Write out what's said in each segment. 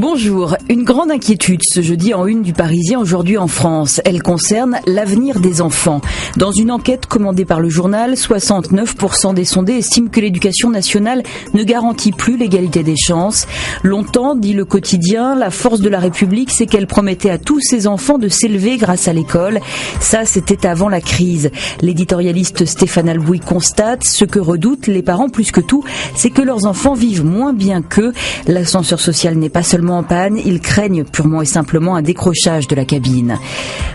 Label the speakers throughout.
Speaker 1: Bonjour, une grande inquiétude ce jeudi en une du Parisien aujourd'hui en France. Elle concerne l'avenir des enfants. Dans une enquête commandée par le journal, 69% des sondés estiment que l'éducation nationale ne garantit plus l'égalité des chances. Longtemps, dit le quotidien, la force de la République, c'est qu'elle promettait à tous ses enfants de s'élever grâce à l'école. Ça, c'était avant la crise. L'éditorialiste Stéphane Albouy constate ce que redoutent les parents plus que tout, c'est que leurs enfants vivent moins bien qu'eux. L'ascenseur social n'est pas seulement en panne, ils craignent purement et simplement un décrochage de la cabine.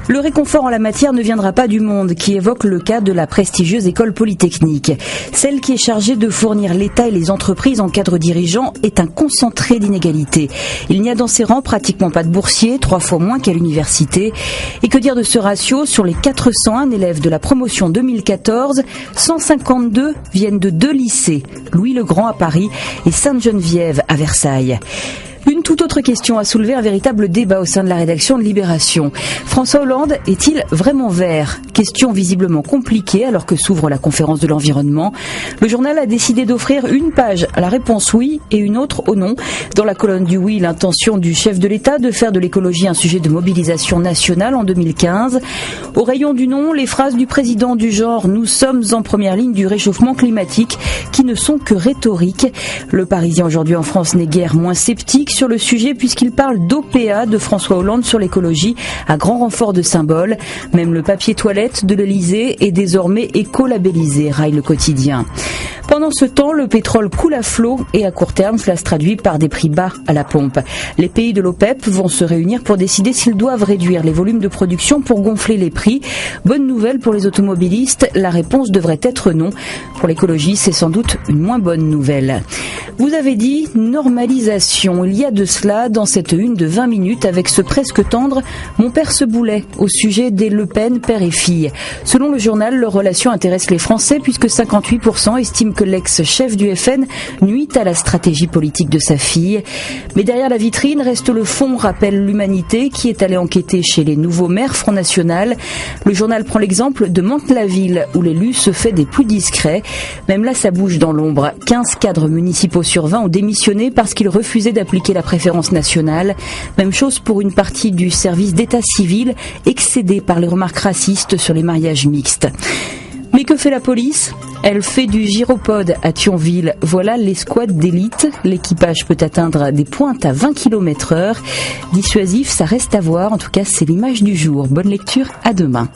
Speaker 1: Le réconfort en la matière ne viendra pas du Monde, qui évoque le cas de la prestigieuse école polytechnique. Celle qui est chargée de fournir l'État et les entreprises en cadre dirigeant est un concentré d'inégalités. Il n'y a dans ses rangs pratiquement pas de boursiers, 3 fois moins qu'à l'université. Et que dire de ce ratio? Sur les 401 élèves de la promotion 2014, 152 viennent de 2 lycées, Louis-le-Grand à Paris et Sainte-Geneviève à Versailles. Une toute autre question a soulevé un véritable débat au sein de la rédaction de Libération. François Hollande est-il vraiment vert? Question visiblement compliquée alors que s'ouvre la conférence de l'environnement. Le journal a décidé d'offrir une page à la réponse oui et une autre au non. Dans la colonne du oui, l'intention du chef de l'État de faire de l'écologie un sujet de mobilisation nationale en 2015. Au rayon du non, les phrases du président du genre « Nous sommes en première ligne du réchauffement climatique » qui ne sont que rhétoriques. Le Parisien aujourd'hui en France n'est guère moins sceptique sur le sujet puisqu'il parle d'OPA de François Hollande sur l'écologie à grand renfort de symboles. Même le papier toilette de l'Elysée est désormais éco-labellisé, raille le quotidien. Pendant ce temps, le pétrole coule à flot et à court terme, cela se traduit par des prix bas à la pompe. Les pays de l'OPEP vont se réunir pour décider s'ils doivent réduire les volumes de production pour gonfler les prix. Bonne nouvelle pour les automobilistes, la réponse devrait être non. Pour l'écologie, c'est sans doute une moins bonne nouvelle. Vous avez dit normalisation. Il y a de cela dans cette une de 20 minutes avec ce presque tendre « Mon père se boulait » au sujet des Le Pen, père et fille. Selon le journal, leur relation intéresse les Français puisque 58% estiment que l'ex-chef du FN nuit à la stratégie politique de sa fille. Mais derrière la vitrine reste le fond, rappelle l'Humanité, qui est allé enquêter chez les nouveaux maires Front National. Le journal prend l'exemple de Mantes-la-Ville, où l'élu se fait des plus discrets. Même là, ça bouge dans l'ombre. 15 cadres municipaux sur 20 ont démissionné parce qu'ils refusaient d'appliquer la préférence nationale. Même chose pour une partie du service d'état civil, excédé par les remarques racistes sur les mariages mixtes. Mais que fait la police? Elle fait du gyropode à Thionville. Voilà l'escouade d'élite. L'équipage peut atteindre des pointes à 20 km/h. Dissuasif, ça reste à voir. En tout cas, c'est l'image du jour. Bonne lecture, à demain.